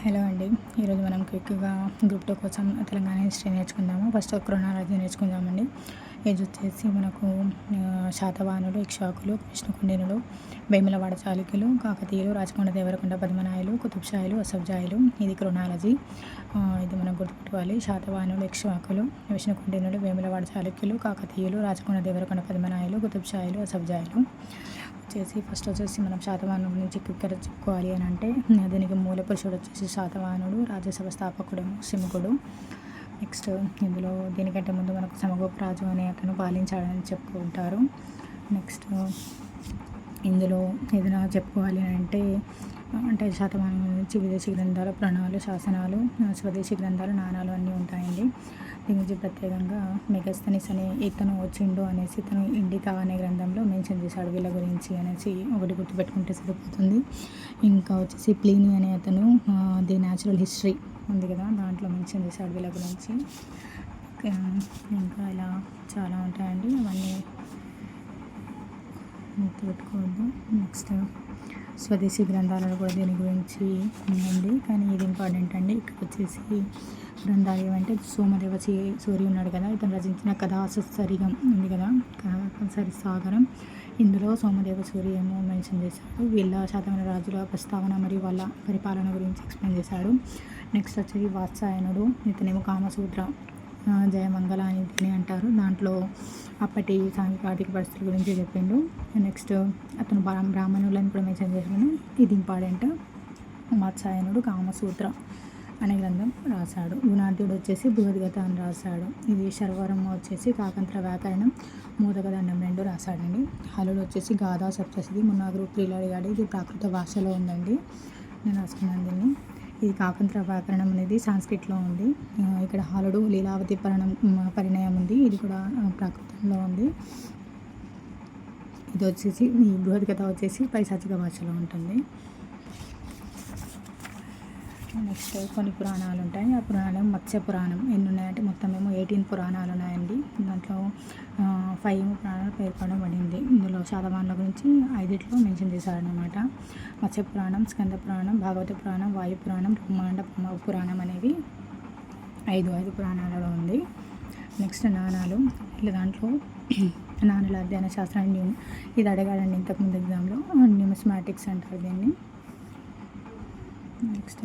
Hello అండి. ఈరోజు మనం క్విక్గా గ్రూప్ 2 కోసం తెలంగాణ హిస్టరీ నేర్చుకుందాము. ఫస్ట్ క్రొనాలజీ నేర్చుకుందామండి. ఏజ్ వచ్చేసి మనకు శాతవాహనులు, ఇక్ష్వాకులు, విష్ణుకుండినులు, వేములవాడ చాళుక్యులు, కాకతీయులు, రాచకొండ దేవరకొండ పద్మనాయులు, కుతుబ్షాయిలు, అసఫ్జాయిలు. ఇది క్రొనాలజీ. ఇది మనం గుర్తుపెట్టుకోవాలి. శాతవాహనులు, ఇక్ష్వాకులు, విష్ణుకుండినులు, వేములవాడ చాళుక్యులు, కాకతీయులు, రాచకొండ దేవరకొండ పద్మనాయులు, కుతుబ్షాయిలు, అసఫ్జాయిలు. ఫస్ట్ వచ్చేసి మనం శాతవాహనుల గురించి క్విక్గా చెప్పుకోవాలి అని అంటే దీనికి మూల పురుషుడు వచ్చేసి శాతవాహనుడు, రాజ్యసభ స్థాపకుడు సిముకుడు. నెక్స్ట్ ఇందులో దీనికంటే ముందు మనకు సమగోపరాజు అనే అతను పాలించాడని చెప్పుకుంటారు. నెక్స్ట్ ఇందులో ఏదైనా చెప్పుకోవాలి అంటే శాతవాహనం నుంచి విదేశీ గ్రంథాలు, ప్రణాళికలు, శాసనాలు, స్వదేశీ గ్రంథాలు, నాణాలు అన్నీ ఉంటాయండి. దీని గురించి ప్రత్యేకంగా మెగస్తనిస్ అనే ఇతను వచ్చిండు అనేసి ఇతను ఇండికా అనే గ్రంథంలో మెన్షన్ చేశాడు వీళ్ళ గురించి అనేసి ఒకటి గుర్తుపెట్టుకుంటే సరిపోతుంది. ఇంకా వచ్చేసి ప్లీనీ అనే అతను ది న్యాచురల్ హిస్టరీ ఉంది కదా, దాంట్లో మెన్షన్ చేశాడు వీళ్ళ గురించి. ఇంకా ఇలా చాలా ఉంటాయండి, అవన్నీ గుర్తుపెట్టుకోవద్దు. నెక్స్ట్ స్వదేశీ గ్రంథాలలో కూడా దీని గురించి ఉంది, కానీ ఇది ఇంపార్టెంట్ అండి. ఇక్కడ వచ్చేసి గ్రంథాలు ఏమంటే సోమదేవ సూర్య ఉన్నాడు కదా, ఇతను రచించిన కథాసరిగం ఉంది కదా, సాగరం. ఇందులో సోమదేవ సూర్య ఏమో మెన్షన్ చేశాడు. వీళ్ళ శాతవాహన రాజుల ప్రస్తావన మరియు వాళ్ళ పరిపాలన గురించి ఎక్స్ప్లెయిన్ చేశాడు. నెక్స్ట్ వచ్చేసి వాత్సాయనుడు, ఇతనేమో కామసూత్ర, జయమంగళ అని దీన్ని అంటారు. దాంట్లో అప్పటి సాంఘిక ఆర్థిక పరిస్థితుల గురించి చెప్పిండు. నెక్స్ట్ అతను బ్రాహ్మణులను కూడా మెన్షన్ చేసాను, ఇది ఇంపార్టెంట్. వాత్సాయనుడు కామసూత్ర అనే గ్రంథం రాశాడు. గుణార్థుడు వచ్చేసి బృహద్గీత అని రాశాడు. ఇది శర్వరం వచ్చేసి కాకంత్ర వ్యాకరణం, మోదకదండం 2 రాశాడండి. హలుడు వచ్చేసి గాథా సప్తశతి, మొన్న గ్రూప్ 3లో అడిగాడు. ఇది ప్రాకృత భాషలో ఉందండి, నేను రాసుకున్నాను దీన్ని. ఇది కాకంత్ర వ్యాకరణం అనేది సాంస్క్రిట్లో ఉంది. ఇక్కడ హలుడు లీలావతి పరిణయం ఉంది, ఇది కూడా ప్రాకృతంలో ఉంది. ఇది వచ్చేసి ఈ బృహద్గీత వచ్చేసి పైశాచిక భాషలో ఉంటుంది. నెక్స్ట్ కొన్ని పురాణాలు ఉంటాయి. ఆ పురాణం మత్స్య పురాణం ఎన్ని ఉన్నాయంటే మొత్తం 18 పురాణాలు ఉన్నాయండి. దాంట్లో 5 పురాణాలు పేర్కొనబడింది. ఇందులో శాతవాహనుల గురించి 5 మెన్షన్ చేశారనమాట. మత్స్య పురాణం, స్కంద పురాణం, భాగవత పురాణం, వాయు పురాణం, బ్రహ్మాండ పురాణం అనేవి 5 పురాణాలలో ఉంది. నెక్స్ట్ నాణాలు. ఇలా దాంట్లో నాణాల అధ్యయన శాస్త్రాన్ని ఇది అడగాడండి ఇంతకుముందు ఎగ్జామ్లో, న్యూమిస్మాటిక్స్ అంటారు దీన్ని. నెక్స్ట్